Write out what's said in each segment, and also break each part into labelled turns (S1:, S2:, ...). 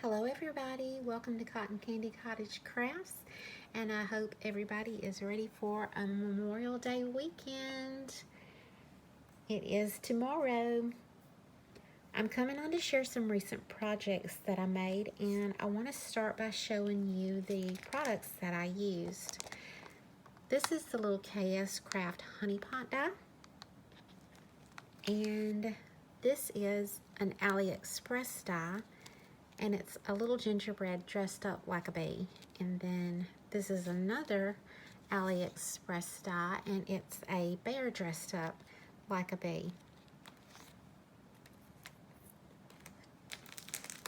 S1: Hello everybody, welcome to Cotton Candy Cottage Crafts, and I hope everybody is ready for a Memorial Day weekend. It is tomorrow. I'm coming on to share some recent projects that I made, and I want to start by showing you the products that I used. This is the little KS Craft Honey Pot die, and this is an AliExpress die. And it's a little gingerbread dressed up like a bee. And then this is another AliExpress die, and it's a bear dressed up like a bee.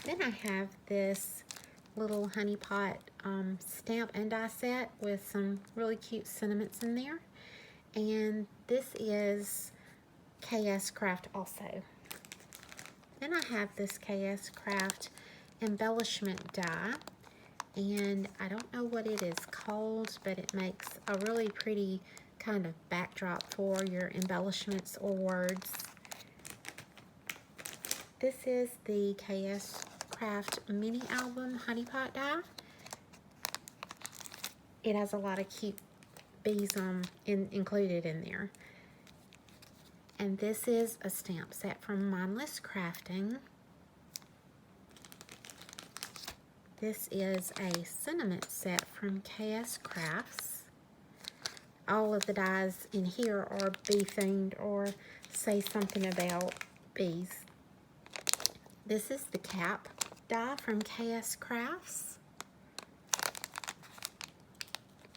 S1: Then I have this little honey pot stamp and die set with some really cute sentiments in there. And this is KS Craft also. Then I have this KS Craft embellishment die, and I don't know what it is called, but it makes a really pretty kind of backdrop for your embellishments or words. This is the KS Craft mini album honey pot die. It has a lot of cute bees included in there. And this is a stamp set from Mindless Crafting. This is a sentiment set from KS Crafts. All of the dies in here are bee themed or say something about bees. This is the cap die from KS Crafts.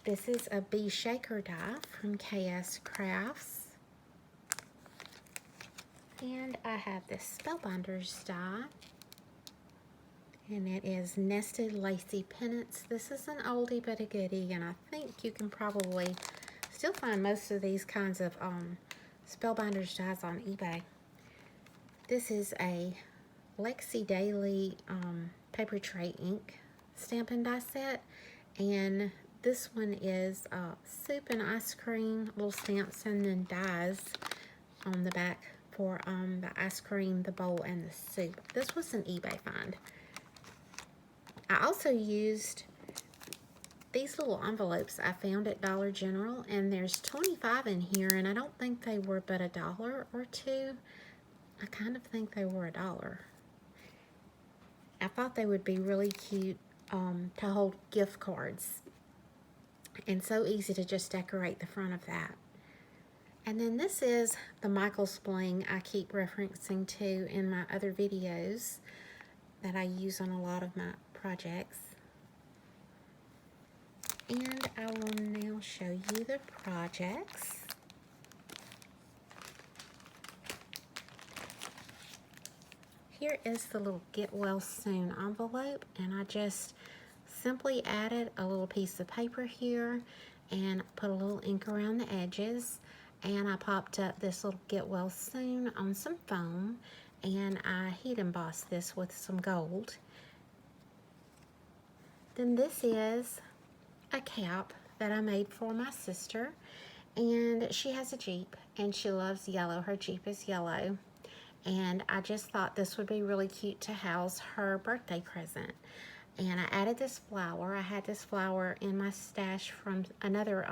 S1: This is a bee shaker die from KS Crafts. And I have this Spellbinders die. And it is Nested Lacy Pennants. This is an oldie but a goodie, and I think you can probably still find most of these kinds of Spellbinders dies on eBay. This is a Lexi Daily Papertrey Ink Stampin' Die set, and this one is soup and ice cream, little stamps and then dies on the back for the ice cream, the bowl, and the soup. This was an eBay find. I also used these little envelopes I found at Dollar General, and there's 25 in here, and I don't think they were but $1 or $2. I kind of think they were $1. I thought they would be really cute to hold gift cards, and so easy to just decorate the front of that. And then this is the Michael's Bling I keep referencing to in my other videos that I use on a lot of my projects. And I will now show you the projects. Here is the little Get Well Soon envelope, and I just simply added a little piece of paper here and put a little ink around the edges, and I popped up this little Get Well Soon on some foam, and I heat embossed this with some gold. Then this is a cap that I made for my sister, and she has a Jeep and she loves yellow. Her Jeep is yellow, and I just thought this would be really cute to house her birthday present. And I added this flower. I had this flower in my stash from another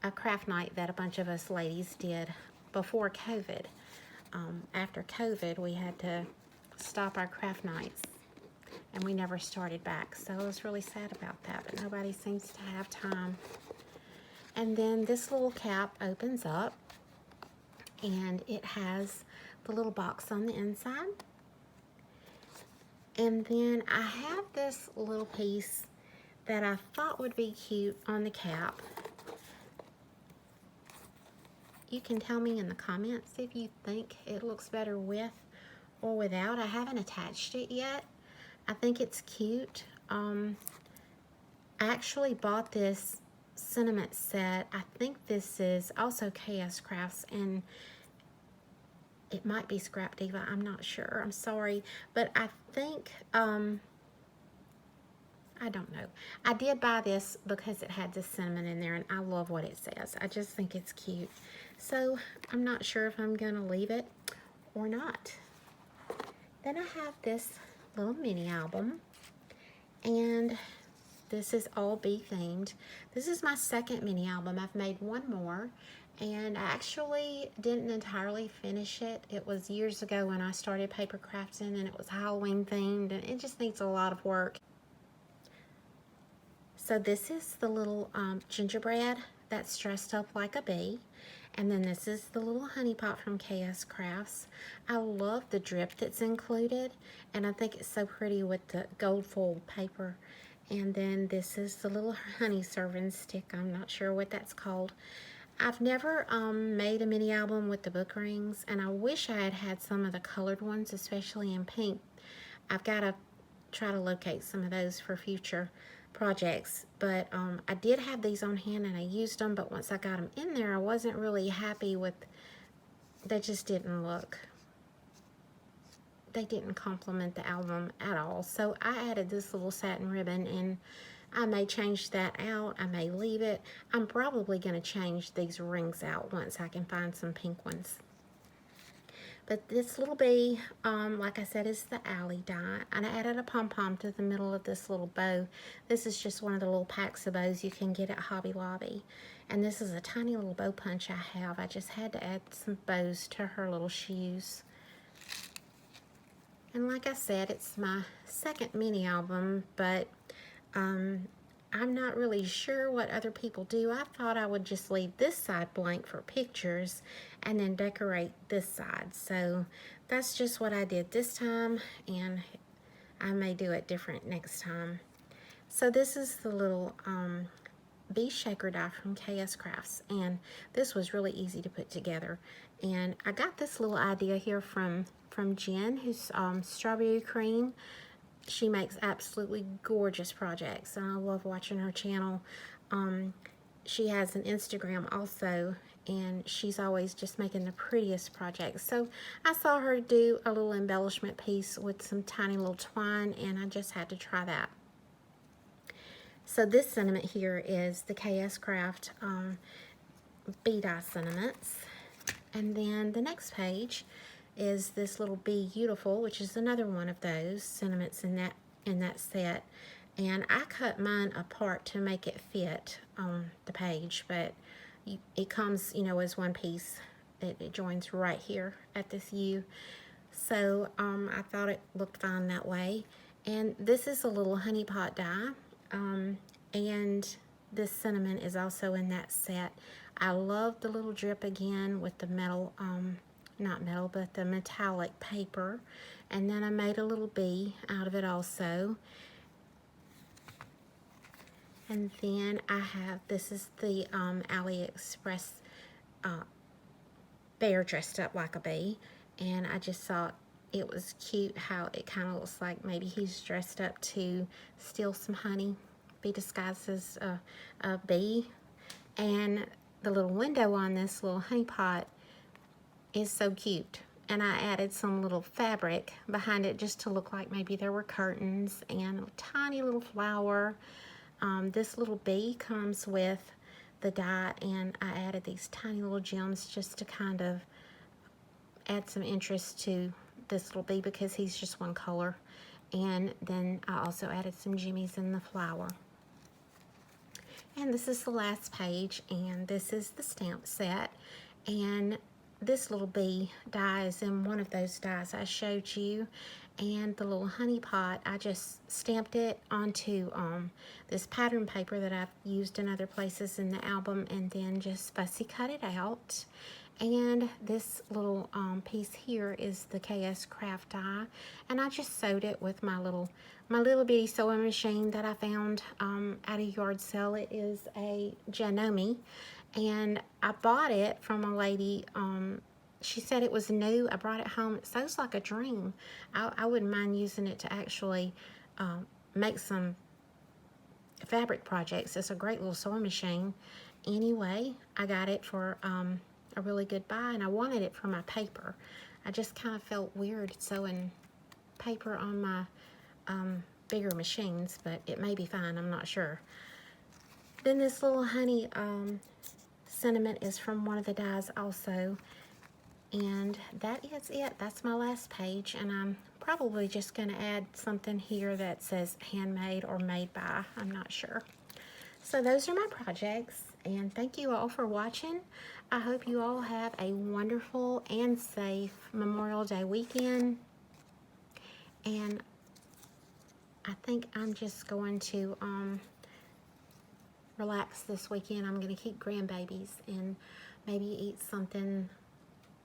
S1: a craft night that a bunch of us ladies did before COVID. After COVID, we had to stop our craft nights, and we never started back. So I was really sad about that, but nobody seems to have time. And then this little cap opens up, and it has the little box on the inside. And then I have this little piece that I thought would be cute on the cap. You can tell me in the comments if you think it looks better with or without. I haven't attached it yet. I think it's cute. I actually bought this sentiment set. I think this is also KS Crafts, and it might be Scrap Diva. I'm not sure. I'm sorry. But I think, I don't know. I did buy this because it had this sentiment in there, and I love what it says. I just think it's cute. So I'm not sure if I'm going to leave it or not. Then I have this little mini album. And this is all bee themed. This is my second mini album. I've made one more, and I actually didn't entirely finish it. It was years ago when I started paper crafting, and it was Halloween themed, and it just needs a lot of work. So this is the little gingerbread that's dressed up like a bee. And then this is the little honey pot from KS Crafts. I love the drip that's included, and I think it's so pretty with the gold foil paper. And then this is the little honey serving stick. I'm not sure what that's called. I've never made a mini album with the book rings, and I wish I had had some of the colored ones, especially in pink. I've got to try to locate some of those for future projects, but I did have these on hand and I used them, but once I got them in there, I wasn't really happy with, they just didn't look, they didn't complement the album at all. So I added this little satin ribbon, and I may change that out, I may leave it. I'm probably going to change these rings out once I can find some pink ones. But this little bee, like I said, is the alley die. And I added a pom-pom to the middle of this little bow. This is just one of the little packs of bows you can get at Hobby Lobby. And this is a tiny little bow punch I have. I just had to add some bows to her little shoes. And like I said, it's my second mini album, but I'm not really sure what other people do. I thought I would just leave this side blank for pictures and then decorate this side. So that's just what I did this time, and I may do it different next time. So this is the little bee shaker die from KS Crafts, and this was really easy to put together. And I got this little idea here from Jen, who's Strawberry Cream. She makes absolutely gorgeous projects, and I love watching her channel. She has an Instagram also, and she's always just making the prettiest projects. So I saw her do a little embellishment piece with some tiny little twine, and I just had to try that. So this sentiment here is the KS Craft bee die sentiments. And then the next page is this little Be Beautiful, which is another one of those sentiments in that set. And I cut mine apart to make it fit on the page, but it comes, you know, as one piece. It joins right here at this U. So I thought it looked fine that way. And this is a little honey pot die, and this sentiment is also in that set. I love the little drip again with the metal, not metal, but the metallic paper. And then I made a little bee out of it also. And then I have, this is the AliExpress bear dressed up like a bee. And I just thought it was cute how it kind of looks like maybe he's dressed up to steal some honey, be disguised as a bee. And the little window on this little honey pot is so cute. And I added some little fabric behind it just to look like maybe there were curtains, and a tiny little flower. This little bee comes with the die, and I added these tiny little gems just to kind of add some interest to this little bee because he's just one color. And then I also added some jimmies in the flower. And this is the last page, and this is the stamp set. And this little bee die is in one of those dies I showed you. And the little honey pot, I just stamped it onto this pattern paper that I've used in other places in the album, and then just fussy cut it out. And this little piece here is the KS Craft die, and I just sewed it with my little bitty sewing machine that I found at a yard sale. It is a Janome, and I bought it from a lady. She said it was new. I brought it home. It sews like a dream. I wouldn't mind using it to actually make some fabric projects. It's a great little sewing machine. Anyway, I got it for a really good buy, and I wanted it for my paper. I just kind of felt weird sewing paper on my bigger machines, but it may be fine. I'm not sure. Then this little honey sentiment is from one of the dies also. And that is it. That's my last page, and I'm probably just going to add something here that says handmade or made by. I'm not sure. So those are my projects, and thank you all for watching. I hope you all have a wonderful and safe Memorial Day weekend. And I think I'm just going to relax this weekend. I'm going to keep grandbabies and maybe eat something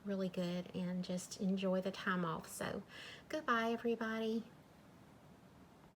S1: really good and just enjoy the time off. So goodbye, everybody.